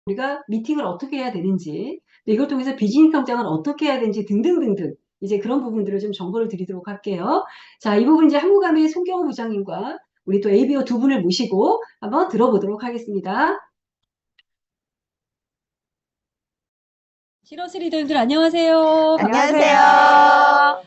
우리가 미팅을 어떻게 해야 되는지, 또 이걸 통해서 비즈니스 성장을 어떻게 해야 되는지 등등등등 이제 그런 부분들을 좀 정보를 드리도록 할게요. 자, 이 부분 이제 한국암의 송경호 부장님과 우리 또 ABO 두 분을 모시고 한번 들어보도록 하겠습니다. 시러스 리더님들 안녕하세요. 안녕하세요.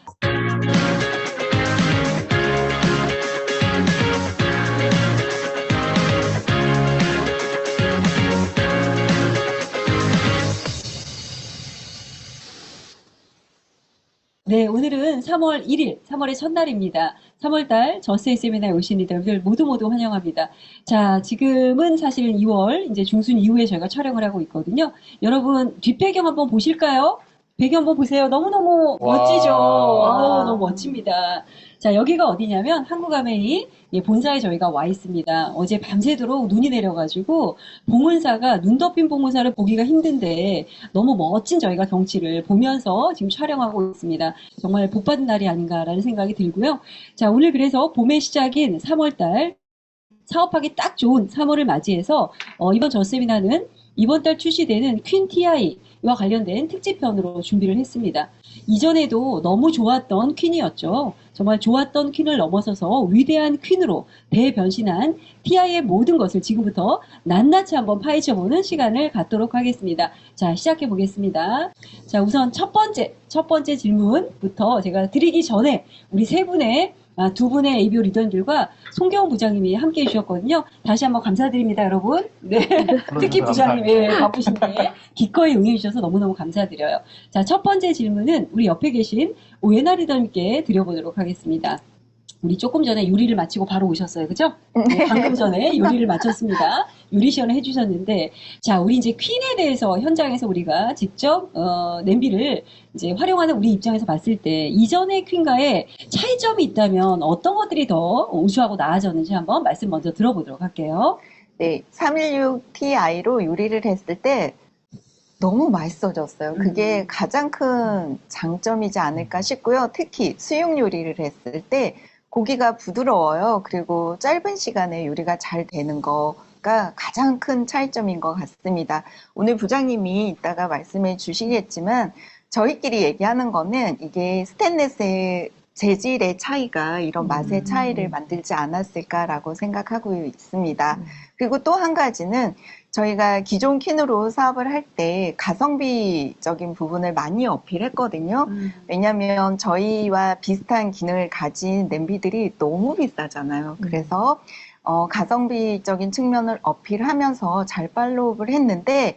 네, 오늘은 3월 1일, 3월의 첫날입니다. 3월달 저스트 세미나에 오신 리더들 모두 환영합니다. 자, 지금은 사실은 2월 이제 중순 이후에 저희가 촬영을 하고 있거든요. 여러분 뒷배경 한번 보실까요? 배경 한번 보세요. 너무너무 멋지죠? 너무 멋집니다. 자, 여기가 어디냐면 한국아메이 본사에 저희가 와 있습니다. 어제 밤새도록 눈이 내려가지고 봉은사가 눈 덮인 봉은사를 보기가 힘든데 너무 멋진 저희가 경치를 보면서 지금 촬영하고 있습니다. 정말 복받은 날이 아닌가라는 생각이 들고요. 자, 오늘 그래서 봄의 시작인 3월달 사업하기 딱 좋은 3월을 맞이해서 이번 전세미나는 이번 달 출시되는 퀸 TI와 관련된 특집편으로 준비를 했습니다. 이전에도 너무 좋았던 퀸이었죠. 정말 좋았던 퀸을 넘어서서 위대한 퀸으로 대변신한 TI의 모든 것을 지금부터 낱낱이 한번 파헤쳐보는 시간을 갖도록 하겠습니다. 자, 시작해 보겠습니다. 자, 우선 첫 번째 질문부터 제가 드리기 전에 우리 두 분의 ABO 리더들과 송경호 부장님이 함께 해주셨거든요. 다시 한번 감사드립니다, 여러분. 네. 특히 부장님, 바쁘신데 기꺼이 응해주셔서 너무너무 감사드려요. 자, 첫 번째 질문은 우리 옆에 계신 오예나 리더님께 드려보도록 하겠습니다. 우리 조금 전에 요리를 마치고 바로 오셨어요. 그죠? 네, 방금 전에 요리를 마쳤습니다. 요리 시연을 해주셨는데, 자, 우리 이제 퀸에 대해서 현장에서 우리가 직접, 냄비를 이제 활용하는 우리 입장에서 봤을 때, 이전의 퀸과의 차이점이 있다면 어떤 것들이 더 우수하고 나아졌는지 한번 말씀 먼저 들어보도록 할게요. 네, 316ti로 요리를 했을 때 너무 맛있어졌어요. 그게 가장 큰 장점이지 않을까 싶고요. 특히 수육 요리를 했을 때 고기가 부드러워요. 그리고 짧은 시간에 요리가 잘 되는 거가 가장 큰 차이점인 것 같습니다. 오늘 부장님이 이따가 말씀해 주시겠지만 저희끼리 얘기하는 거는 이게 스테인레스의 재질의 차이가 이런 맛의 차이를 만들지 않았을까라고 생각하고 있습니다. 그리고 또 한 가지는 저희가 기존 퀸으로 사업을 할 때 가성비적인 부분을 많이 어필했거든요. 왜냐하면 저희와 비슷한 기능을 가진 냄비들이 너무 비싸잖아요. 그래서 가성비적인 측면을 어필하면서 잘 팔로우를 했는데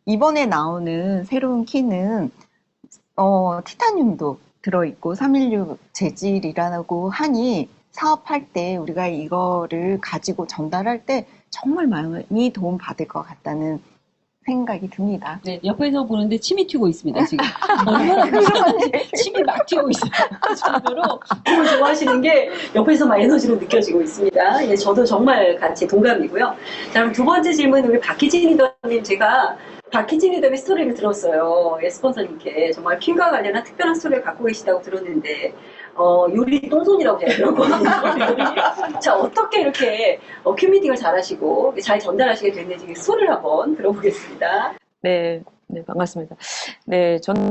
이번에 나오는 새로운 퀸은 티타늄도 들어있고 316 재질이라고 하니 사업할 때 우리가 이거를 가지고 전달할 때 정말 많이 도움받을 것 같다는 생각이 듭니다. 네, 옆에서 보는데 침이 튀고 있습니다, 지금. 얼마나 그런지 침이 막 튀고 있어요. 그 정도로 너무 좋아하시는 게 옆에서 막 에너지로 느껴지고 있습니다. 예, 저도 정말 같이 동감이고요. 자, 그럼 두 번째 질문, 우리 박희진 리더님, 제가 박희진 리더의 스토리를 들었어요. 예, 스폰서님께. 정말 퀸과 관련한 특별한 스토리를 갖고 계시다고 들었는데, 요리 똥손이라고 해야 되나? 자, 어떻게 이렇게 퀸 미팅을 잘 하시고 잘 전달하시게 됐는지 그 스토리를 한번 들어보겠습니다. 네, 네, 반갑습니다. 네, 저는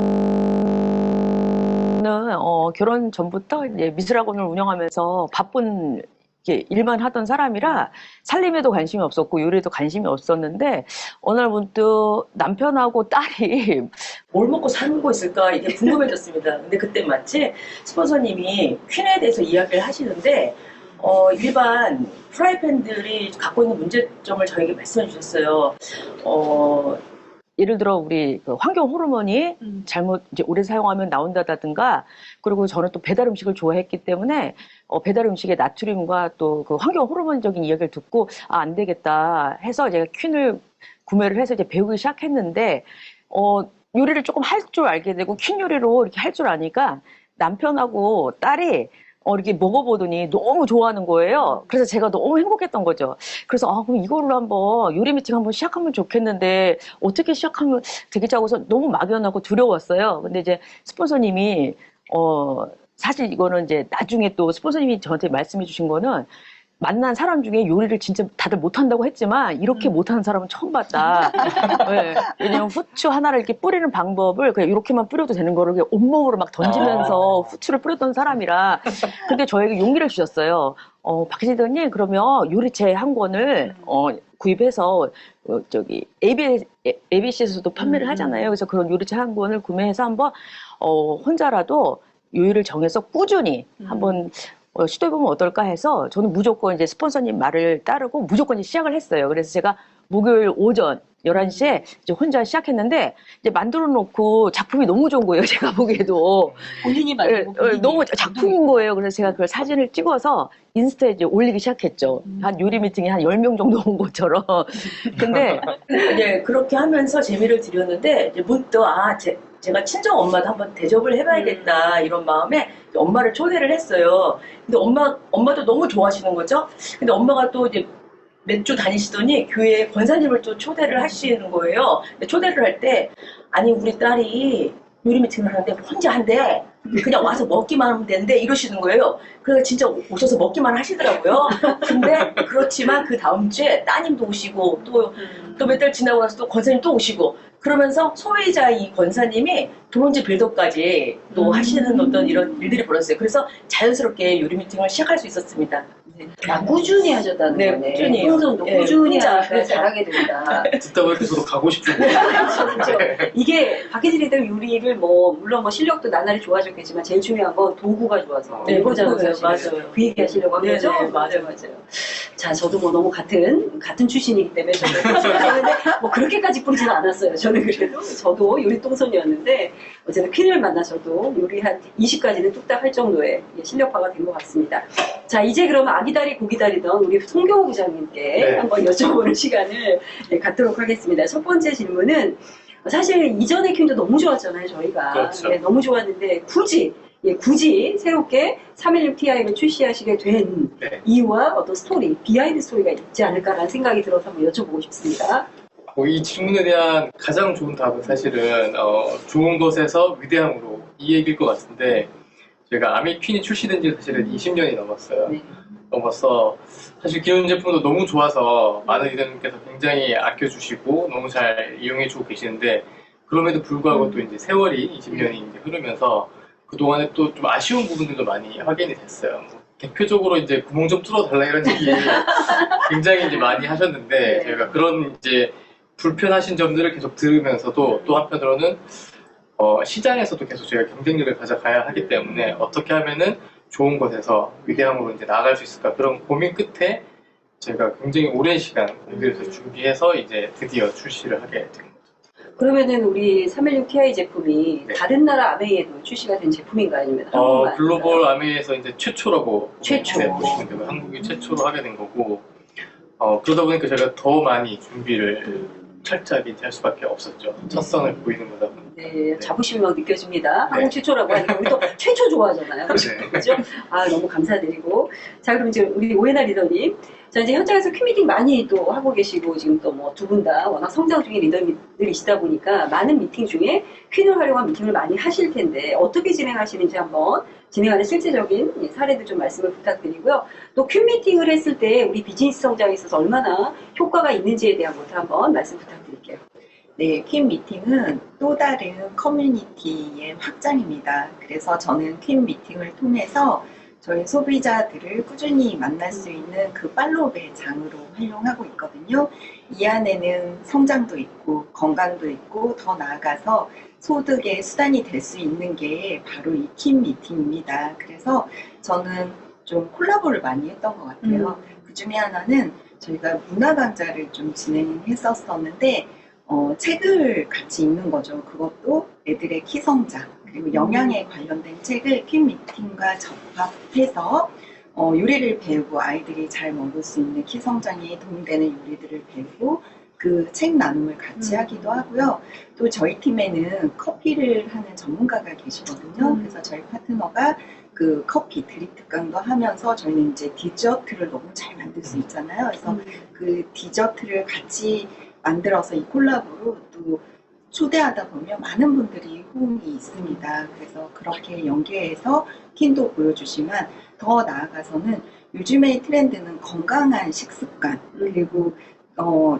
결혼 전부터 이제 미술학원을 운영하면서 바쁜 이렇게 일만 하던 사람이라 살림에도 관심이 없었고 요리에도 관심이 없었는데 어느 날 문득 남편하고 딸이 뭘 먹고 살고 있을까 이게 궁금해졌습니다. 근데 그때 마치 스폰서님이 퀸에 대해서 이야기를 하시는데 일반 프라이팬들이 갖고 있는 문제점을 저에게 말씀해 주셨어요. 예를 들어 우리 그 환경 호르몬이 잘못 이제 오래 사용하면 나온다든가, 그리고 저는 또 배달 음식을 좋아했기 때문에 배달 음식의 나트륨과 또 그 환경 호르몬적인 이야기를 듣고 안 되겠다 해서 제가 퀸을 구매를 해서 이제 배우기 시작했는데 요리를 조금 할 줄 알게 되고 퀸 요리로 이렇게 할 줄 아니까 남편하고 딸이 이렇게 먹어보더니 너무 좋아하는 거예요. 그래서 제가 너무 행복했던 거죠. 그래서 그럼 이거를 한번 요리 미팅 한번 시작하면 좋겠는데 어떻게 시작하면 되겠지 하고서 너무 막연하고 두려웠어요. 근데 이제 스폰서님이 사실 이거는 이제 나중에 또 스폰서님이 저한테 말씀해 주신 거는 만난 사람 중에 요리를 진짜 다들 못한다고 했지만 이렇게 못하는 사람은 처음 봤다. 네. 왜냐면 후추 하나를 이렇게 뿌리는 방법을 그냥 이렇게만 뿌려도 되는 거를 그냥 온몸으로 막 던지면서 후추를 뿌렸던 사람이라. 근데 저에게 용기를 주셨어요. 박시더님 그러면 요리책 한 권을 구입해서 저기 ABC에서도 판매를 하잖아요. 그래서 그런 요리책 한 권을 구매해서 한번 혼자라도 요리를 정해서 꾸준히 한번 시도해보면 어떨까 해서 저는 무조건 이제 스폰서님 말을 따르고 무조건 이제 시작을 했어요. 그래서 제가 목요일 오전 11시에 이제 혼자 시작했는데 이제 만들어 놓고 작품이 너무 좋은 거예요. 제가 보기에도. 본인이 만든 거 너무 작품인 거예요. 그래서 제가 그걸 사진을 찍어서 인스타에 이제 올리기 시작했죠. 한 요리 미팅에 한 10명 정도 온 것처럼. 근데 이제 그렇게 하면서 재미를 들였는데 이제 문득 제가 친정 엄마도 한번 대접을 해봐야겠다 이런 마음에 엄마를 초대를 했어요. 근데 엄마도 너무 좋아하시는 거죠. 근데 엄마가 또 이제 몇 주 다니시더니 교회에 권사님을 또 초대를 하시는 거예요. 근데 초대를 할 때 아니 우리 딸이 요리 미팅을 하는데 혼자 한대. 그냥 와서 먹기만 하면 되는데 이러시는 거예요. 그래서 진짜 오셔서 먹기만 하시더라고요. 근데 그렇지만 그 다음 주에 따님도 오시고 또 몇 달 지나고 나서 또 권사님 또 오시고 그러면서 소외자 이 권사님이 브론즈 빌더까지 또 하시는 어떤 이런 일들이 벌어졌어요. 그래서 자연스럽게 요리 미팅을 시작할 수 있었습니다. 꾸준히 하셨다는 네, 거네. 꾸준히. 풍선도 네, 꾸준히 혼자, 하니까 네. 잘하게 된다. 듣다 보니까 저도 가고 싶은데. 그렇죠. 이게 박혜진 리더 요리를 물론 실력도 나날이 좋아졌겠지만 제일 중요한 건 도구가 좋아서 네, 이거잖아요. 맞아요. 사실. 그 얘기 하시려고 한 네, 거죠? 네, 맞아요. 자, 저도 너무 같은 출신이기 때문에 저는 그렇게까지 뿌리지는 않았어요. 저는 그래도 저도 요리 똥손이었는데 어쨌든 퀸을 만나서도 요리 한 20가지는 뚝딱 할 정도의 실력파가 된 것 같습니다. 자, 이제 그러면 아기다리 고기다리던 우리 송경호 부장님께 네. 한번 여쭤보는 시간을 갖도록 하겠습니다. 첫 번째 질문은 사실 이전의 퀸도 너무 좋았잖아요, 저희가. 그렇죠. 네, 너무 좋았는데 굳이 새롭게 316ti를 출시하시게 된 네. 이유와 어떤 스토리, 비하인드 스토리가 있지 않을까라는 생각이 들어서 한번 여쭤보고 싶습니다. 이 질문에 대한 가장 좋은 답은 사실은 좋은 것에서 위대함으로 이 얘기일 것 같은데 제가 아미 퀸이 출시된 지 사실은 20년이 넘었어요. 네. 넘어서 사실 기존 제품도 너무 좋아서 많은 리더님께서 굉장히 아껴주시고 너무 잘 이용해주고 계시는데 그럼에도 불구하고 또 이제 세월이 20년이 이제 흐르면서 그동안에 또 좀 아쉬운 부분들도 많이 확인이 됐어요. 대표적으로 이제 구멍 좀 뚫어달라 이런 얘기 굉장히 이제 많이 하셨는데 네. 저희가 그런 이제 불편하신 점들을 계속 들으면서도 또 한편으로는 시장에서도 계속 저희가 경쟁력을 가져가야 하기 때문에 어떻게 하면은 좋은 곳에서 위대함으로 이제 나아갈 수 있을까 그런 고민 끝에 제가 굉장히 오랜 시간 공부해서 준비해서 이제 드디어 출시를 하게 된 거죠. 그러면은 우리 316ti 제품이 네. 다른 나라 아메이에도 출시가 된 제품인가요? 아니면 한국만? 글로벌 아메에서 이제 최초라고 최초. 네, 보시면 되고 한국이 최초로 하게 된 거고 그러다 보니까 제가 더 많이 준비를 철저하게 할 수밖에 없었죠. 첫 선을 보이는 거다 보니까. 네, 자부심이 막 느껴집니다. 네. 한국 최초라고 하니까 우리 또 최초 좋아하잖아요. 네. 그죠? 너무 감사드리고. 자, 그럼 이제 우리 오해나 리더님. 자, 이제 현장에서 퀸미팅 많이 또 하고 계시고, 지금 또 두 분 다 워낙 성장 중인 리더들이시다 보니까 많은 미팅 중에 퀸을 활용한 미팅을 많이 하실 텐데, 어떻게 진행하시는지 한번 진행하는 실제적인 사례들 좀 말씀을 부탁드리고요. 또 퀸미팅을 했을 때 우리 비즈니스 성장에 있어서 얼마나 효과가 있는지에 대한 것도 한번 말씀 부탁드릴게요. 네, 퀸 미팅은 또 다른 커뮤니티의 확장입니다. 그래서 저는 퀸 미팅을 통해서 저희 소비자들을 꾸준히 만날 수 있는 그 팔로우의 장으로 활용하고 있거든요. 이 안에는 성장도 있고 건강도 있고 더 나아가서 소득의 수단이 될 수 있는 게 바로 이 퀸 미팅입니다. 그래서 저는 좀 콜라보를 많이 했던 것 같아요. 그 중에 하나는 저희가 문화 강좌를 좀 진행했었었는데 책을 같이 읽는 거죠. 그것도 애들의 키 성장 그리고 영양에 관련된 책을 퀸 미팅과 접합해서 요리를 배우고 아이들이 잘 먹을 수 있는 키 성장에 도움되는 요리들을 배우고 그 책 나눔을 같이 하기도 하고요. 또 저희 팀에는 커피를 하는 전문가가 계시거든요. 그래서 저희 파트너가 그 커피 드립 특강도 하면서 저희는 이제 디저트를 너무 잘 만들 수 있잖아요. 그래서 그 디저트를 같이 만들어서 이 콜라보로 또 초대하다 보면 많은 분들이 호응이 있습니다. 그래서 그렇게 연계해서 퀸도 보여주시면 더 나아가서는 요즘의 트렌드는 건강한 식습관, 그리고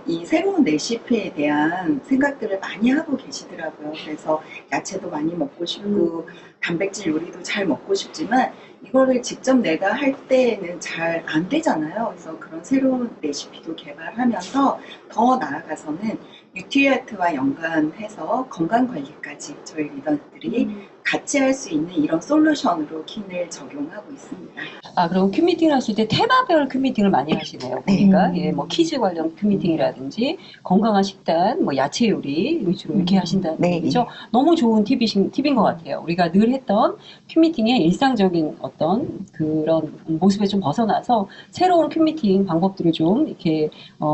이 새로운 레시피에 대한 생각들을 많이 하고 계시더라고요. 그래서 야채도 많이 먹고 싶고, 단백질 요리도 잘 먹고 싶지만, 이거를 직접 내가 할 때는 잘 안 되잖아요. 그래서 그런 새로운 레시피도 개발하면서 더 나아가서는 뉴트리아트와 연관해서 건강 관리까지 저희 리더들이 같이 할 수 있는 이런 솔루션으로 퀸을 적용하고 있습니다. 아, 그럼 큐 미팅을 하실 때 테마별 큐 미팅을 많이 하시네요. 보니까 예, 뭐 키즈 관련 큐 미팅이라든지 건강한 식단, 뭐 야채 요리 위주로 이렇게 하신다는 네. 얘기죠. 너무 좋은 팁인 것 같아요. 우리가 늘 했던 큐 미팅의 일상적인 어떤 그런 모습에 좀 벗어나서 새로운 큐 미팅 방법들을 좀 이렇게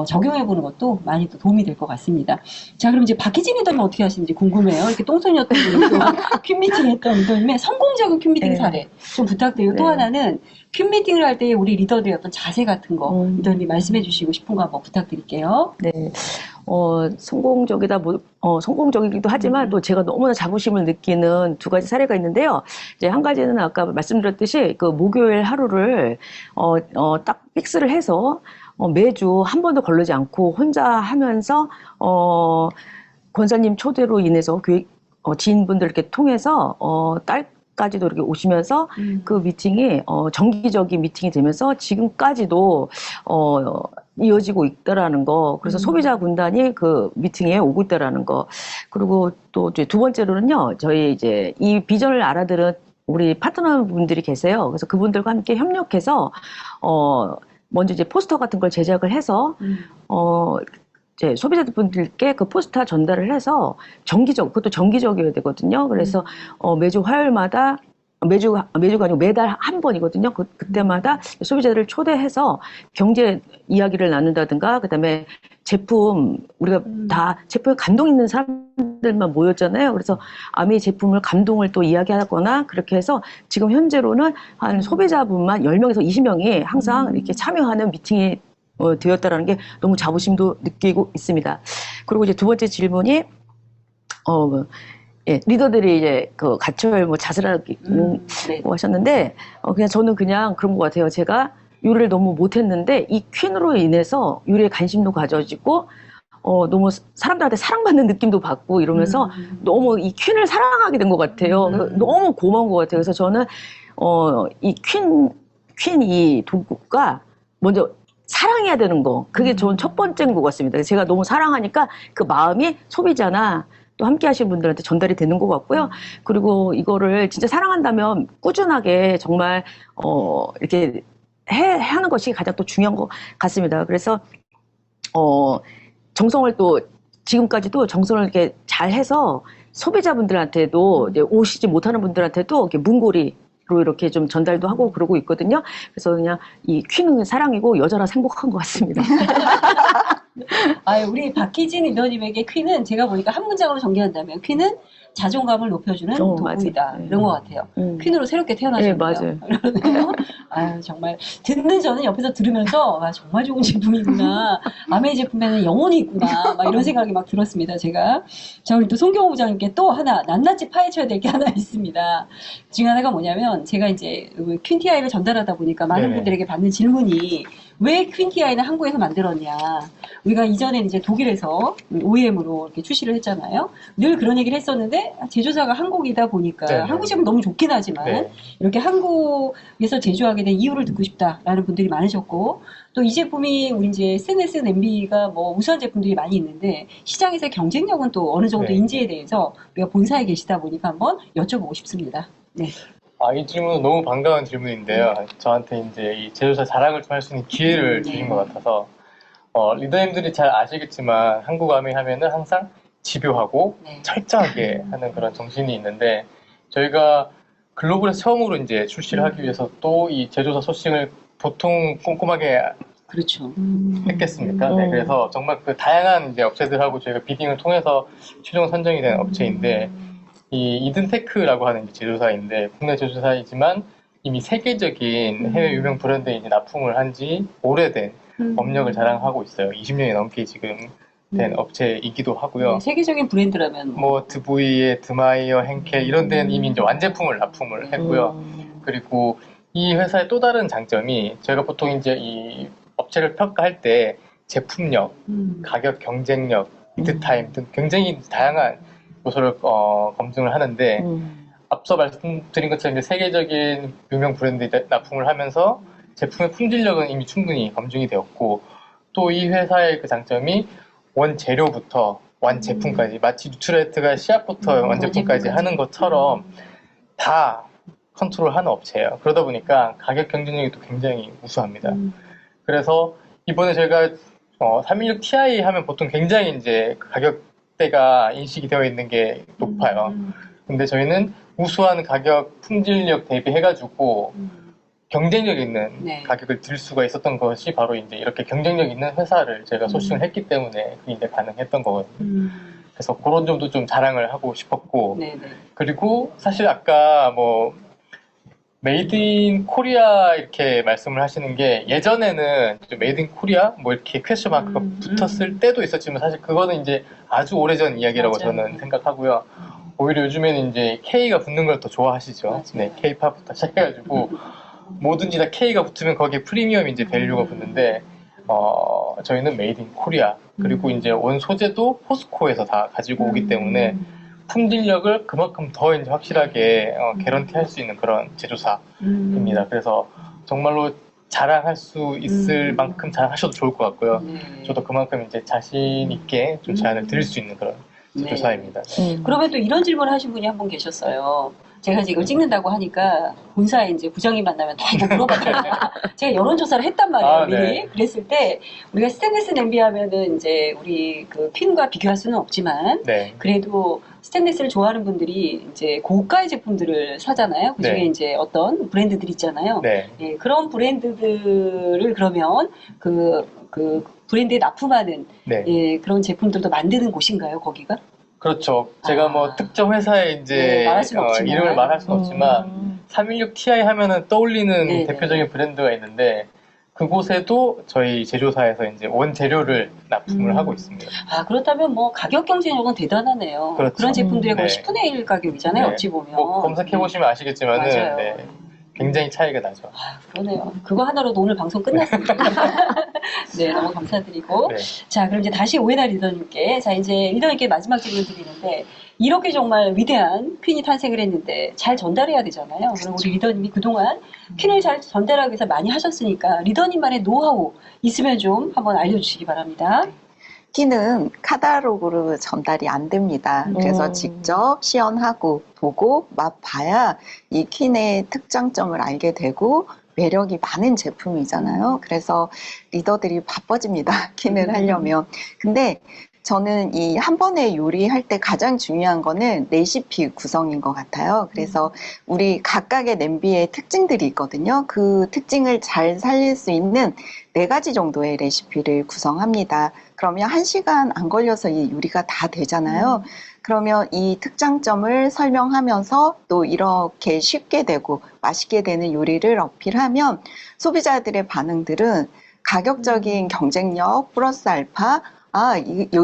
적용해보는 것도 많이 또 도움이 될 것 같습니다. 자, 그럼 이제 박희진 리더님 어떻게 하시는지 궁금해요. 이렇게 똥손이었던 분이 큐 미팅 했던 리더님의 성공적인 큐 미팅 네. 사례 좀 부탁드리고 또 네. 하나는 큐 미팅을 할 때 우리 리더들의 어떤 자세 같은 거 리더님이 말씀해 주시고 싶은 거 한번 부탁드릴게요. 네. 성공적이기도 하지만 또 제가 너무나 자부심을 느끼는 두 가지 사례가 있는데요. 이제 한 가지는 아까 말씀드렸듯이 그 목요일 하루를, 딱 픽스를 해서, 매주 한 번도 걸르지 않고 혼자 하면서, 권사님 초대로 인해서 지인분들 이렇게 통해서, 딸까지도 이렇게 오시면서 그 미팅이, 정기적인 미팅이 되면서 지금까지도, 이어지고 있다라는 거. 그래서 소비자 군단이 그 미팅에 오고 있다라는 거. 그리고 또 이제 두 번째로는요, 저희 이제 이 비전을 알아들은 우리 파트너분들이 계세요. 그래서 그분들과 함께 협력해서, 먼저 이제 포스터 같은 걸 제작을 해서, 이제 소비자분들께 그 포스터 전달을 해서 그것도 정기적이어야 되거든요. 그래서 매주 화요일마다 매주가 아니고 매달 한 번이거든요. 그때마다 소비자들을 초대해서 경제 이야기를 나눈다든가, 그다음에 우리가 다 제품에 감동 있는 사람들만 모였잖아요. 그래서 아미 제품을 감동을 또 이야기하거나 그렇게 해서 지금 현재로는 한 소비자분만 10명에서 20명이 항상 이렇게 참여하는 미팅이 되었다라는 게 너무 자부심도 느끼고 있습니다. 그리고 이제 두 번째 질문이, 예, 리더들이 이제 그 가출 자살하기 네. 하셨는데, 그냥 저는 그냥 그런 것 같아요. 제가 요리를 너무 못했는데 이 퀸으로 인해서 요리에 관심도 가져지고, 너무 사람들한테 사랑받는 느낌도 받고 이러면서 너무 이 퀸을 사랑하게 된 것 같아요. 너무 고마운 것 같아요. 그래서 저는 이 퀸 이 도구가 먼저 사랑해야 되는 거, 그게 저는 첫 번째인 것 같습니다. 제가 너무 사랑하니까 그 마음이 소비자나 또 함께 하시는 분들한테 전달이 되는 것 같고요. 그리고 이거를 진짜 사랑한다면 꾸준하게 정말 이렇게 하는 것이 가장 또 중요한 것 같습니다. 그래서 정성을 또 지금까지도 정성을 이렇게 잘 해서 소비자분들한테도 이제 오시지 못하는 분들한테도 이렇게 문고리로 이렇게 좀 전달도 하고 그러고 있거든요. 그래서 그냥 이 퀸은 사랑이고 여자라 행복한 것 같습니다. 우리 박희진 리더님에게 퀸은 제가 보니까 한 문장으로 정리한다면 퀸은 자존감을 높여주는 도구이다. 맞아요. 이런 것 같아요. 퀸으로 새롭게 태어나셨네요. 네, 맞아요. 그러네요. 정말 듣는 저는 옆에서 들으면서 정말 좋은 제품이구나. 아메이 제품에는 영혼이 있구나. 막 이런 생각이 막 들었습니다. 제가. 자, 우리 또 송경호 부장님께 또 하나 낱낱이 파헤쳐야 될 게 하나 있습니다. 그 중에 하나가 뭐냐면 제가 이제 퀸티아이를 전달하다 보니까 많은 네네. 분들에게 받는 질문이 왜 퀸티아이는 한국에서 만들었냐. 우리가 이전에는 이제 독일에서 OEM으로 이렇게 출시를 했잖아요. 늘 그런 얘기를 했었는데 제조사가 한국이다 보니까 네네. 한국 제품 너무 좋긴 하지만 네. 이렇게 한국에서 제조하게 된 이유를 듣고 싶다라는 분들이 많으셨고, 또 이 제품이 우리 이제 SNS, 냄비가 뭐 우수한 제품들이 많이 있는데 시장에서의 경쟁력은 또 어느 정도 네. 인지에 대해서 우리가 본사에 계시다 보니까 한번 여쭤보고 싶습니다. 네. 이 질문은 너무 반가운 질문인데요. 저한테 이제 이 제조사 자랑을 좀 할 수 있는 기회를 주신 것 같아서, 리더님들이 잘 아시겠지만 한국 아미 하면은 항상 집요하고 네. 철저하게 하는 그런 정신이 있는데, 저희가 글로벌에서 처음으로 이제 출시를 하기 위해서 또 이 제조사 소싱을 보통 꼼꼼하게 그렇죠. 했겠습니까? 네, 그래서 정말 그 다양한 이제 업체들하고 저희가 비딩을 통해서 최종 선정이 된 업체인데, 이 이든테크라고 하는 제조사인데, 국내 제조사이지만 이미 세계적인 해외 유명 브랜드에 이제 납품을 한 지 오래된 업력을 자랑하고 있어요. 20년이 넘게 지금 된 업체이기도 하고요. 네, 세계적인 브랜드라면 뭐 드부이의 드마이어, henkel 이런 데는 이미 이제 완제품을 납품을 했고요. 그리고 이 회사의 또 다른 장점이 저희가 보통 이제 이 업체를 평가할 때 제품력, 가격 경쟁력, 리드타임 등 굉장히 다양한 요소를 검증을 하는데 앞서 말씀드린 것처럼 이제 세계적인 유명 브랜드에 납품을 하면서 제품의 품질력은 이미 충분히 검증이 되었고 또 이 회사의 그 장점이 원재료부터 완제품까지 마치 뉴트라이트가 씨앗부터 완제품까지 하는 것처럼 다 컨트롤하는 업체예요. 그러다 보니까 가격 경쟁력이 또 굉장히 우수합니다. 그래서 이번에 저희가 316ti 하면 보통 굉장히 이제 가격대가 인식이 되어 있는 게 높아요. 근데 저희는 우수한 가격 품질력 대비해가지고 경쟁력 있는 네. 가격을 들 수가 있었던 것이 바로 이제 이렇게 경쟁력 있는 회사를 저희가 소싱을 했기 때문에 그게 이제 가능했던 거거든요. 그래서 그런 점도 좀 자랑을 하고 싶었고, 네네. 그리고 사실 아까 뭐 메이드 인 코리아 이렇게 말씀을 하시는 게 예전에는 좀 메이드 인 코리아 뭐 이렇게 퀘스천 마크가 붙었을 때도 있었지만 사실 그거는 이제 아주 오래전 이야기라고 맞아요. 저는 생각하고요. 오히려 요즘에는 이제 K가 붙는 걸 더 좋아하시죠. 맞아요. 네, K팝부터 시작해가지고 뭐든지 다 K가 붙으면 거기에 프리미엄 이제 밸류가 붙는데 저희는 메이드 인 코리아 그리고 이제 원 소재도 포스코에서 다 가지고 오기 때문에 품질력을 그만큼 더 이제 확실하게 개런티할 수 있는 그런 제조사입니다. 그래서 정말로 자랑할 수 있을 만큼 자랑하셔도 좋을 것 같고요. 네. 저도 그만큼 이제 자신 있게 좀 제안을 드릴 수 있는 그런 제조사입니다. 그러면 또 이런 질문을 하신 분이 한 분 계셨어요. 제가 이제 이걸 찍는다고 하니까 본사에 이제 부장이 만나면 다 이거 물어봤거든요. 제가 여론조사를 했단 말이에요, 아, 미리. 네. 그랬을 때 우리가 스테인리스 냄비 하면은 이제 우리 그 퀸과 비교할 수는 없지만 네. 그래도 스테인리스를 좋아하는 분들이 이제 고가의 제품들을 사잖아요. 그중에 네. 이제 어떤 브랜드들 있잖아요. 네. 예, 그런 브랜드들을 그러면 그 브랜드에 납품하는 네. 예, 그런 제품들도 만드는 곳인가요, 거기가? 그렇죠. 제가 뭐 특정 회사에 이제 네, 말할 수는 없지만. 이름을 말할 수는 없지만 316ti 하면은 떠올리는 네, 대표적인 브랜드가 있는데 그곳에도 저희 제조사에서 이제 원재료를 납품을 하고 있습니다. 아, 그렇다면 뭐 가격 경쟁력은 대단하네요. 그렇죠. 그런 제품들의 거의 네. 10분의 1 가격이잖아요, 네. 어찌 보면. 뭐 검색해 보시면 아시겠지만은 맞아요. 네, 굉장히 차이가 나죠. 아, 그러네요. 그거 하나로도 오늘 방송 끝났습니다. 네, 너무 감사드리고. 네. 자, 그럼 이제 다시 오해나 리더님께, 자, 이제 리더님께 마지막 질문 드리는데, 이렇게 정말 위대한 퀸이 탄생을 했는데 잘 전달해야 되잖아요. 그럼 우리 리더님이 그동안 퀸을 잘 전달하기 위해서 많이 하셨으니까 리더님만의 노하우 있으면 좀 한번 알려주시기 바랍니다. 퀸은 카탈로그로 전달이 안 됩니다. 그래서 직접 시연하고 보고 맛봐야 이 퀸의 특장점을 알게 되고 매력이 많은 제품이잖아요. 그래서 리더들이 바빠집니다. 퀸을 하려면. 근데 저는 이 한 번에 요리할 때 가장 중요한 거는 레시피 구성인 것 같아요. 그래서 우리 각각의 냄비의 특징들이 있거든요. 그 특징을 잘 살릴 수 있는 4가지 정도의 레시피를 구성합니다. 그러면 1시간 안 걸려서 이 요리가 다 되잖아요. 그러면 이 특장점을 설명하면서 또 이렇게 쉽게 되고 맛있게 되는 요리를 어필하면 소비자들의 반응들은 가격적인 경쟁력 플러스 알파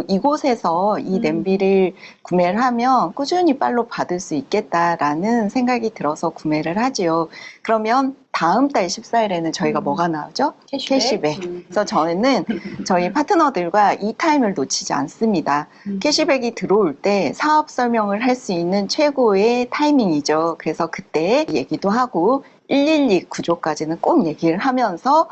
이곳에서 이 냄비를 구매를 하면 꾸준히 팔로 받을 수 있겠다라는 생각이 들어서 구매를 하지요. 그러면 다음 달 14일에는 저희가 뭐가 나오죠? 캐시백. 그래서 저는 저희 파트너들과 이 타임을 놓치지 않습니다. 캐시백이 들어올 때 사업 설명을 할 수 있는 최고의 타이밍이죠. 그래서 그때 얘기도 하고 112 구조까지는 꼭 얘기를 하면서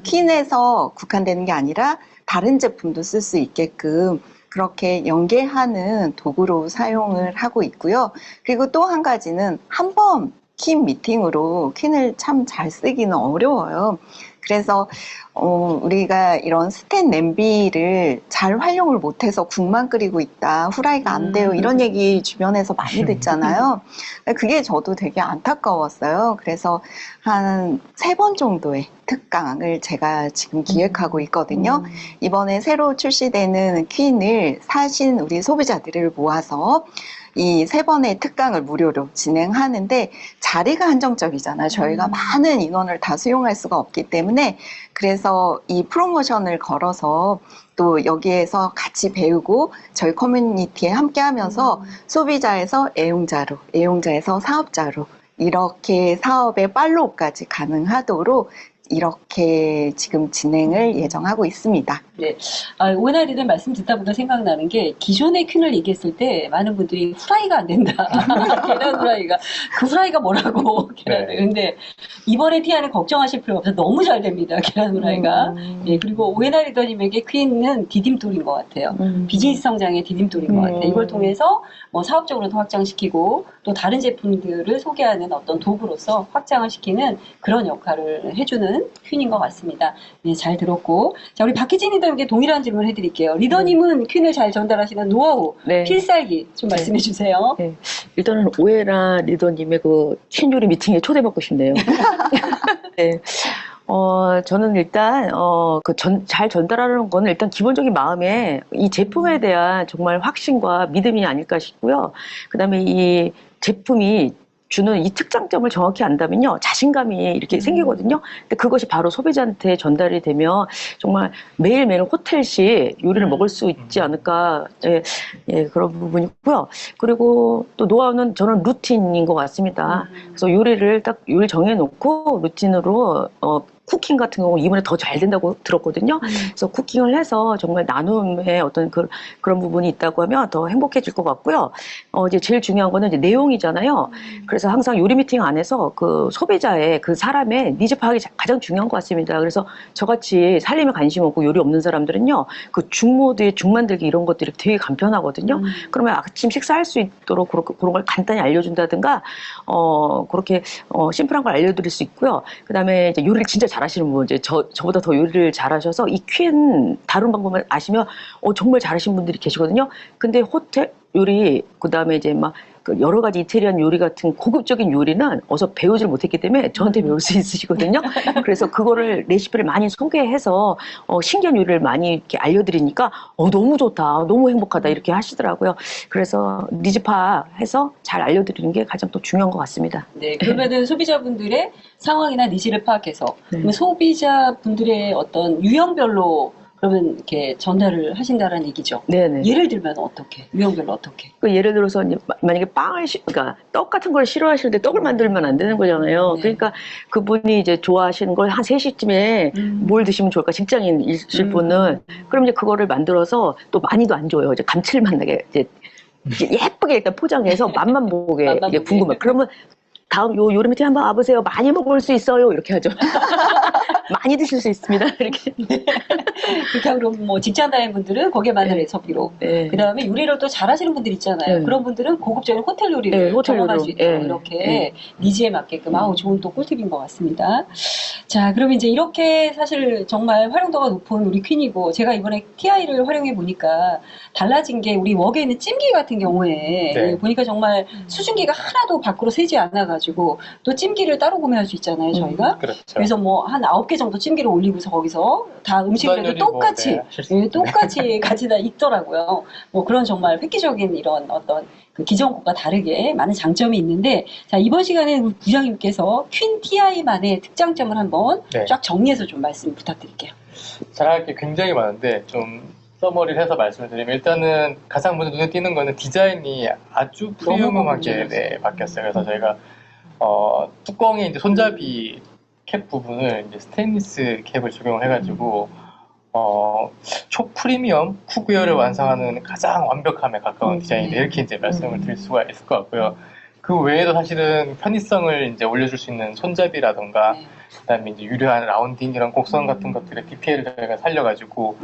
퀸에서 국한되는 게 아니라 다른 제품도 쓸 수 있게끔 그렇게 연계하는 도구로 사용을 하고 있고요. 그리고 또 한 가지는 한 번 퀸 미팅으로 퀸을 참 잘 쓰기는 어려워요. 그래서 우리가 이런 스텐 냄비를 잘 활용을 못해서 국만 끓이고 있다, 후라이가 안 돼요, 이런 얘기 주변에서 많이 듣잖아요. 그게 저도 되게 안타까웠어요. 그래서 한 3번 정도의 특강을 제가 지금 기획하고 있거든요. 이번에 새로 출시되는 퀸을 사신 우리 소비자들을 모아서 이 3번의 특강을 무료로 진행하는데 자리가 한정적이잖아요. 저희가 많은 인원을 다 수용할 수가 없기 때문에 그래서 이 프로모션을 걸어서 또 여기에서 같이 배우고 저희 커뮤니티에 함께 하면서 소비자에서 애용자로, 애용자에서 사업자로 이렇게 사업의 팔로우까지 가능하도록 이렇게 지금 진행을 예정하고 있습니다. 오엔아이들 말씀 듣다 보니까 생각나는 게 기존의 퀸을 얘기했을 때 많은 분들이 후라이가 안 된다. 계란 후라이가. 그 후라이가 뭐라고. 계란을. 네. 근데 이번에 티아는 걱정하실 필요 없어요. 너무 잘 됩니다. 계란 후라이가. 예, 그리고 오엔아 리더님에게 퀸은 디딤돌인 것 같아요. 비즈니스 성장의 디딤돌인 것 같아요. 이걸 통해서 뭐 사업적으로도 확장시키고 또 다른 제품들을 소개하는 어떤 도구로서 확장을 시키는 그런 역할을 해주는 퀸인 것 같습니다. 네, 잘 들었고. 자, 우리 박희진 리더님께 동일한 질문 해드릴게요. 리더님은 퀸을 잘 전달하시는 노하우, 네. 필살기 좀 말씀해 주세요. 네. 일단은 오해라 리더님의 그 퀸요리 미팅에 초대받고 싶네요. 네. 저는 일단, 잘 전달하는 거는 일단 기본적인 마음에 이 제품에 대한 정말 확신과 믿음이 아닐까 싶고요. 그 다음에 이 제품이 주는 이 특장점을 정확히 안다면요, 자신감이 이렇게 생기거든요. 근데 그것이 바로 소비자한테 전달이 되면 정말 매일매일 호텔식 요리를 먹을 수 있지 않을까, 그런 부분이고요. 그리고 또 노하우는 저는 루틴인 것 같습니다. 그래서 요리 정해놓고 루틴으로, 쿠킹 같은 경우 이번에 더 잘 된다고 들었거든요. 그래서 쿠킹을 해서 정말 나눔의 어떤 그런 부분이 있다고 하면 더 행복해질 것 같고요. 이제 제일 중요한 거는 이제 내용이잖아요. 그래서 항상 요리 미팅 안에서 그 소비자의 그 사람의 니즈 파악이 가장 중요한 것 같습니다. 그래서 저같이 살림에 관심 없고 요리 없는 사람들은요, 그 죽모드의 죽 만들기 이런 것들이 되게 간편하거든요. 그러면 아침 식사할 수 있도록 그런 걸 간단히 알려준다든가, 그렇게 심플한 걸 알려드릴 수 있고요. 그 다음에 이제 요리를 진짜 잘하시는 분, 이제 저보다 더 요리를 잘하셔서 이 퀸 다룬 방법을 아시면 정말 잘하시는 분들이 계시거든요. 근데 호텔 요리, 그 다음에 이제 막 그 여러 가지 이태리안 요리 같은 고급적인 요리는 어서 배우질 못했기 때문에 저한테 배울 수 있으시거든요. 그래서 그거를 레시피를 많이 소개해서 신기한 요리를 많이 이렇게 알려드리니까 너무 좋다, 너무 행복하다 이렇게 하시더라고요. 그래서 니즈 파악해서 잘 알려드리는 게 가장 또 중요한 것 같습니다. 네, 그러면은 소비자분들의 상황이나 니즈를 파악해서 그러면 소비자분들의 어떤 유형별로 그러면 이렇게 전달을 하신다는 얘기죠. 네네. 예를 들면 어떻게? 유형별로 어떻게? 예를 들어서 이제 만약에 그러니까 떡 같은 걸 싫어하시는데 떡을 만들면 안 되는 거잖아요. 네. 그러니까 그분이 이제 좋아하시는 걸 한 3시쯤에 뭘 드시면 좋을까? 직장인이실 분은 그럼 이제 그거를 만들어서 또 많이도 안 줘요. 이제 감칠맛 나게 이제 예쁘게 일단 포장해서 맛만 보게 이게 궁금해. 그러면 다음 요리 미팅 한번 와보세요. 많이 먹을 수 있어요. 이렇게 하죠. 많이 드실 수 있습니다. 이렇게. 그렇게 하고 뭐 직장 다니는 분들은 거기에 맞는 레시피로. 네. 그 다음에 요리를 또 잘하시는 분들 있잖아요. 네. 그런 분들은 고급적인 호텔 요리를 호텔 경험할 요리로. 수 있도록 이렇게 니즈에 맞게끔 좋은 또 꿀팁인 것 같습니다. 자, 그럼 이제 이렇게 사실 정말 활용도가 높은 우리 퀸이고 제가 이번에 TI를 활용해 보니까 달라진 게 우리 웍에 있는 찜기 같은 경우에 네. 보니까 정말 수증기가 하나도 밖으로 새지 않아가지고 또 찜기를 따로 구매할 수 있잖아요, 저희가. 그렇죠. 그래서 뭐 한 9개 정도 찜기를 올리고서 거기서 다 음식을 요리 똑같이, 뭐, 하실 수 있습니다. 똑같이 같이 다 있더라고요. 뭐 그런 정말 획기적인 이런 어떤 그 기존 것과 다르게 많은 장점이 있는데, 자, 이번 시간에 우리 부장님께서 퀸 TI만의 특장점을 한번 네. 쫙 정리해서 좀 말씀 부탁드릴게요. 잘할 게 굉장히 많은데 좀 서머리를 해서 말씀을 드리면 일단은 가장 먼저 눈에 띄는 거는 디자인이 아주 프리미엄하게 바뀌었어요. 그래서 저희가 뚜껑에 이제 손잡이 캡 부분을 이제 스테인리스 캡을 적용을 해가지고 초프리미엄 쿠구열을 완성하는 가장 완벽함에 가까운 디자인이다 이렇게 이제 말씀을 드릴 수가 있을 것 같고요. 그 외에도 사실은 편의성을 이제 올려줄 수 있는 손잡이라던가 그다음에 이제 유려한 라운딩 이런 곡선 같은 것들의 디테일을 저희가 살려가지고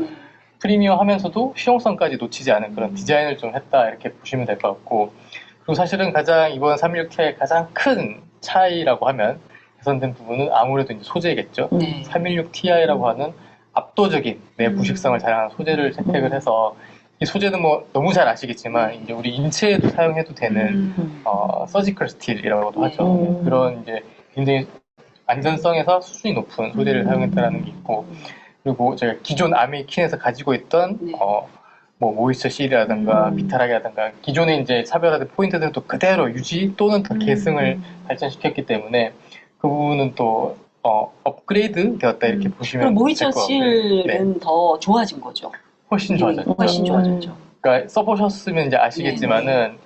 프리미엄하면서도 실용성까지 놓치지 않은 그런 디자인을 좀 했다 이렇게 보시면 될 것 같고, 그리고 사실은 가장 이번 316T의 가장 큰 차이라고 하면 개선된 부분은 아무래도 이제 소재겠죠. 316Ti라고 하는 압도적인 내부 식성을 자랑하는 소재를 채택을 해서, 이 소재는 뭐 너무 잘 아시겠지만 이제 우리 인체에도 사용해도 되는 서지컬 스틸이라고도 하죠. 그런 이제 굉장히 안전성에서 수준이 높은 소재를 사용했다라는 게 있고, 그리고 제가 기존 아메이킨에서 가지고 있던 뭐 모이스처 실이라든가 비탈하게라든가 기존의 이제 차별화된 포인트들은 또 그대로 유지 또는 더 계승을 발전시켰기 때문에 그 부분은 또 업그레이드 되었다 이렇게 보시면 그럼 될 모이처 것 같고요. 실은 더 좋아진 거죠. 훨씬 좋아졌죠. 훨씬 좋아졌죠. 그러니까 써보셨으면 이제 아시겠지만은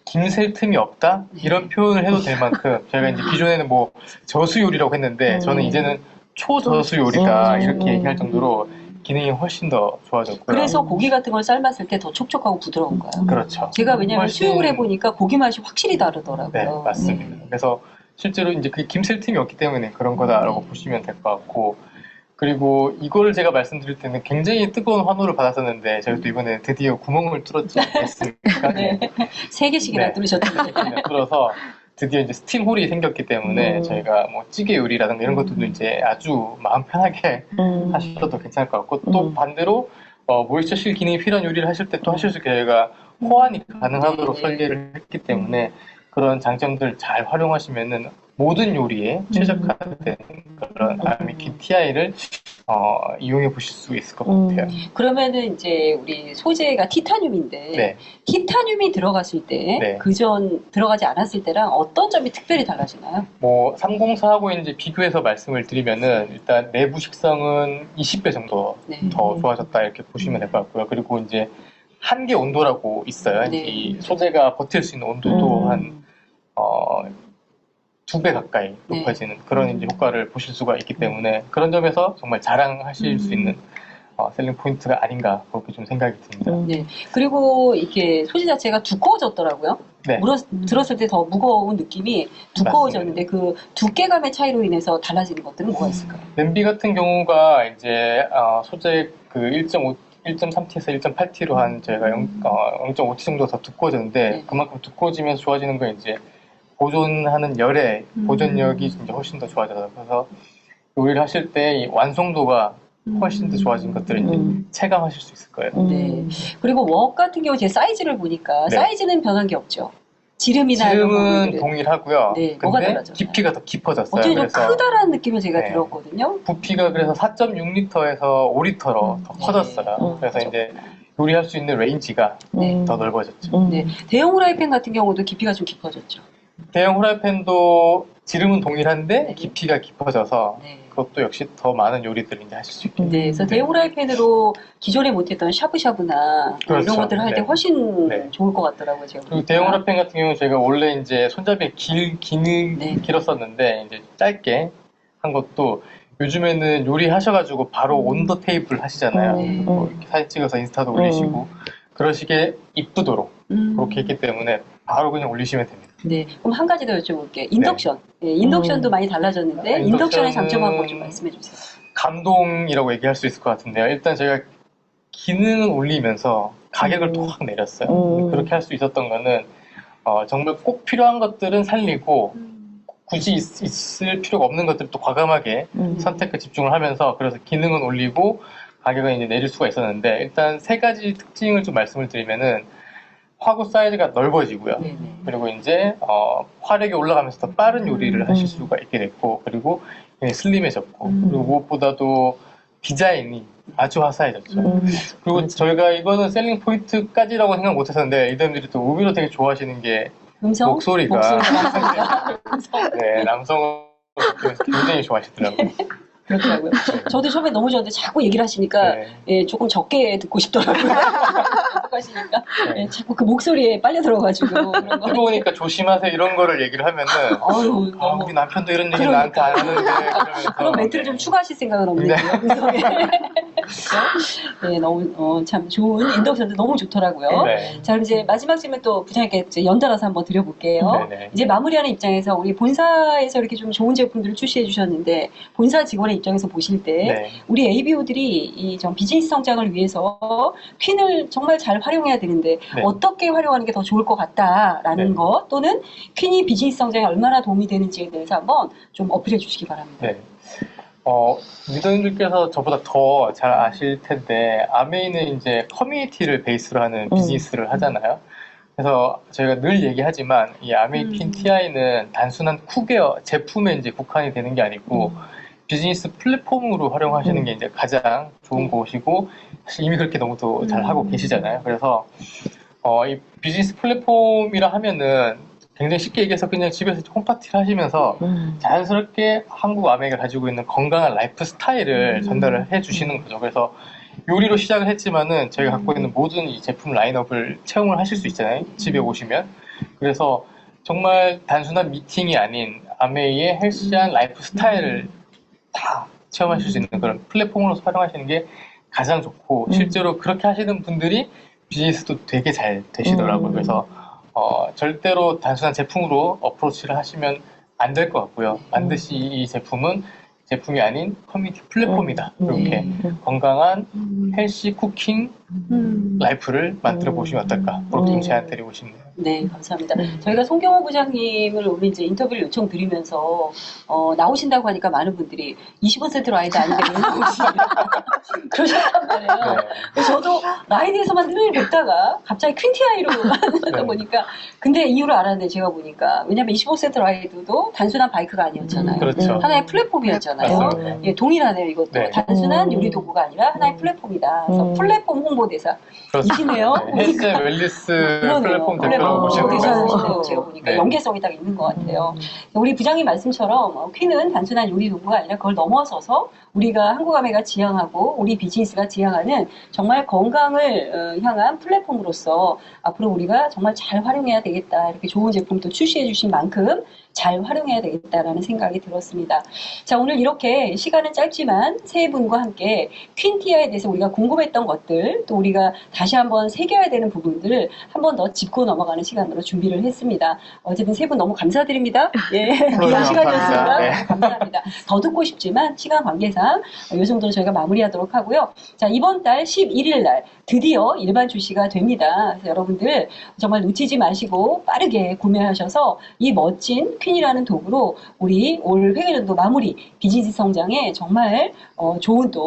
김셀 틈이 없다? 이런 표현을 해도 될 만큼 저희가 이제 기존에는 뭐 저수 요리라고 했는데 저는 이제는 초저수 요리다 이렇게 얘기할 정도로 기능이 훨씬 더 좋아졌고요. 그래서 고기 같은 걸 삶았을 때 더 촉촉하고 부드러운 거예요. 그렇죠. 제가 왜냐면 훨씬- 수육을 해보니까 고기 맛이 확실히 다르더라고요. 네, 맞습니다. 그래서 실제로 이제 그게 김셀 틈이 없기 때문에 그런 거다라고 보시면 될 것 같고, 그리고 이거를 제가 말씀드릴 때는 굉장히 뜨거운 환호를 받았었는데 저희 또 이번에 드디어 구멍을 뚫었지 않겠습니까? 네. 3개씩이나 네. 뚫으셨던데. 뚫어서 드디어 이제 스팀홀이 생겼기 때문에 저희가 뭐 찌개 요리라든가 이런 것들도 이제 아주 마음 편하게 하셔도 괜찮을 것 같고, 또 반대로 모이스처실 기능이 필요한 요리를 하실 때 또 하실 수 있게 저희가 호환이 가능하도록 네. 설계를 했기 때문에 그런 장점들 잘 활용하시면은 모든 요리에 최적화된 그런 아미킨 TI를 이용해 보실 수 있을 것 같아요. 그러면은 이제 우리 소재가 티타늄인데 네. 티타늄이 들어갔을 때 네. 그전 들어가지 않았을 때랑 어떤 점이 특별히 달라지나요? 뭐 304하고 이제 비교해서 말씀을 드리면은 일단 내부 식성은 20배 정도 네. 더 좋아졌다 이렇게 보시면 될 것 같고요. 그리고 이제 한계 온도라고 있어요. 네. 이 소재가 버틸 수 있는 온도도 한 2배 가까이 네. 높아지는 그런 이제 효과를 보실 수가 있기 때문에 그런 점에서 정말 자랑하실 수 있는 셀링 포인트가 아닌가 그렇게 좀 생각이 듭니다. 네. 그리고 이게 소재 자체가 두꺼워졌더라고요. 네. 들었을 때 더 무거운 느낌이 두꺼워졌는데 그 두께감의 차이로 인해서 달라지는 것들은 뭐가 있을까요? 냄비 같은 경우가 이제 소재 그 1.3T에서 1.8T로 한 저희가 0.5T 정도 더 두꺼워졌는데 네. 그만큼 두꺼워지면서 좋아지는 건 이제 보존하는 열의 보존력이 이제 훨씬 더 좋아져서 그래서 요리를 하실 때 이 완성도가 훨씬 더 좋아진 것들을 이제 체감하실 수 있을 거예요. 네. 그리고 웍 같은 경우 제 사이즈를 보니까 네. 사이즈는 변한 게 없죠. 지름이나 이런 지름은 부분들은. 동일하고요. 네, 뭐가 근데 달라졌나요? 깊이가 더 깊어졌어요. 어쩐지 좀 그래서 크다라는 느낌을 제가 네. 들었거든요. 부피가 그래서 4.6L에서 5L로 더 커졌어요. 그래서 이제 요리할 수 있는 레인지가 네. 더 넓어졌죠. 네. 대형 후라이팬 같은 경우도 깊이가 좀 깊어졌죠. 대형 후라이팬도 지름은 동일한데 네. 깊이가 깊어져서 네. 그것도 역시 더 많은 요리들을 이제 하실 수 있게. 네, 그래서 대형 후라이팬으로 기존에 못했던 샤브샤브나 그렇죠. 이런 것들을 할 때 네. 훨씬 네. 좋을 것 같더라고요, 제가. 그리고 대형 후라이팬 같은 경우는 저희가 원래 이제 손잡이 네. 길었었는데 이제 짧게 한 것도 요즘에는 요리하셔가지고 바로 온더 테이블 하시잖아요. 네. 뭐 이렇게 사진 찍어서 인스타도 올리시고 그러시게 이쁘도록 그렇게 했기 때문에 바로 그냥 올리시면 됩니다. 네, 그럼 한 가지 더 여쭤볼게요. 인덕션. 네, 인덕션도 많이 달라졌는데 인덕션의 인덕션은- 장점하고 좀 말씀해 주세요. 감동이라고 얘기할 수 있을 것 같은데요. 일단 저희가 기능은 올리면서 가격을 또 확 내렸어요. 그렇게 할 수 있었던 거는 정말 꼭 필요한 것들은 살리고 굳이 있을 필요가 없는 것들을 또 과감하게 선택과 집중을 하면서 그래서 기능은 올리고 가격은 이제 내릴 수가 있었는데 일단 세 가지 특징을 좀 말씀을 드리면은 화구 사이즈가 넓어지고요. 네, 네. 그리고 이제 화력이 올라가면서 더 빠른 요리를 하실 수가 있게 됐고 그리고 굉장히 슬림해졌고 그리고 무엇보다도 디자인이 아주 화사해졌죠. 그리고 저희가 이거는 셀링 포인트까지라고 생각 못했었는데 이분들이 또 의외로 되게 좋아하시는 게 음성? 목소리가 음성. 네, 남성 굉장히 좋아하시더라고요. 그렇더라고요. 저도 처음에 너무 좋았는데 자꾸 얘기를 하시니까 네. 예, 조금 적게 듣고 싶더라고요. 하시니까 네. 예, 자꾸 그 목소리에 빨려 들어가지고 그런 거. 그러고 보니까 조심하세요 이런 거를 얘기를 하면은 어휴, 아, 너무 우리 남편도 이런 얘기 그러니까. 나한테 안 하는데 그러면서 그런 멘트를 좀 추가하실 생각은 없는데요. 그래서 네, 너무 참 좋은 인덕션도 너무 좋더라고요. 네. 자, 그럼 이제 마지막 질문 또 부장님께 이제 연달아서 한번 드려볼게요. 네네. 이제 마무리하는 입장에서 우리 본사에서 이렇게 좀 좋은 제품들을 출시해 주셨는데 본사 직원의 입장에서 보실 때 네. 우리 ABO들이 이 좀 비즈니스 성장을 위해서 퀸을 정말 잘 활용해야 되는데 네. 어떻게 활용하는 게 더 좋을 것 같다라는 네. 것 또는 퀸이 비즈니스 성장에 얼마나 도움이 되는지에 대해서 한번 좀 어필해 주시기 바랍니다. 네. 리더님들께서 저보다 더 잘 아실 텐데, 아메이는 이제 커뮤니티를 베이스로 하는 비즈니스를 하잖아요. 그래서 저희가 늘 얘기하지만, 이 아메이 퀸 TI는 단순한 쿡웨어 제품에 이제 국한이 되는 게 아니고, 비즈니스 플랫폼으로 활용하시는 게 이제 가장 좋은 것이고, 사실 이미 그렇게 너무 또 잘 하고 계시잖아요. 그래서, 이 비즈니스 플랫폼이라 하면은 굉장히 쉽게 얘기해서 그냥 집에서 홈파티를 하시면서 자연스럽게 한국 아메이가 가지고 있는 건강한 라이프 스타일을 전달을 해 주시는 거죠. 그래서 요리로 시작을 했지만은 저희가 갖고 있는 모든 이 제품 라인업을 체험을 하실 수 있잖아요. 집에 오시면. 그래서 정말 단순한 미팅이 아닌 아메이의 헬시한 라이프 스타일을 다 체험하실 수 있는 그런 플랫폼으로서 활용하시는 게 가장 좋고 실제로 그렇게 하시는 분들이 비즈니스도 되게 잘 되시더라고요. 그래서 절대로 단순한 제품으로 어프로치를 하시면 안 될 것 같고요. 반드시 이 제품은 제품이 아닌 커뮤니티 플랫폼이다. 이렇게 건강한 헬시 쿠킹 라이프를 만들어 보시면 어떨까? 그렇게 좀 제안 드리고 싶네요. 네, 감사합니다. 저희가 송경호 부장님을 오늘 이제 인터뷰를 요청드리면서 나오신다고 하니까 많은 분들이 25세트 라이드 아닌데 왜 나오시냐 그러셨단 말이에요. 네. 그래서 저도 라이드에서만 늘 뵙다가 갑자기 퀸티아이로 하다 보니까 근데 이유를 알았는데 제가 보니까 왜냐면 25세트 라이드도 단순한 바이크가 아니었잖아요. 그렇죠. 하나의 플랫폼이었잖아요. 맞습니다. 예, 동일하네요. 이것도 네. 단순한 요리 도구가 아니라 하나의 플랫폼이다. 그래서 플랫폼 홍보대사 이시네요. 네, 헬스 웰리스 플랫폼 대표로 모시는 것 대사시네요. 같습니다. 제가 보니까 네. 연계성이 딱 있는 것 같아요. 우리 부장님 말씀처럼 퀸은 단순한 요리 도구가 아니라 그걸 넘어서서 우리가 한국아메가 지향하고 우리 비즈니스가 지향하는 정말 건강을 향한 플랫폼으로서 앞으로 우리가 정말 잘 활용해야 되겠다. 이렇게 좋은 제품도 출시해 주신 만큼 잘 활용해야 되겠다라는 생각이 들었습니다. 자, 오늘 이렇게 시간은 짧지만 세 분과 함께 퀸티아에 대해서 우리가 궁금했던 것들 또 우리가 다시 한번 새겨야 되는 부분들을 한 번 더 짚고 넘어가는 시간으로 준비를 했습니다. 어쨌든 세 분 너무 감사드립니다. 예, 귀한 시간이었습니다. 감사합니다. 네. 감사합니다. 더 듣고 싶지만 시간 관계상 이 정도로 저희가 마무리하도록 하고요. 자, 이번 달 11일 날 드디어 일반 출시가 됩니다. 그래서 여러분들 정말 놓치지 마시고 빠르게 구매하셔서 이 멋진 퀸이라는 도구로 우리 올 회계년도 마무리 비즈니스 성장에 정말 좋은 또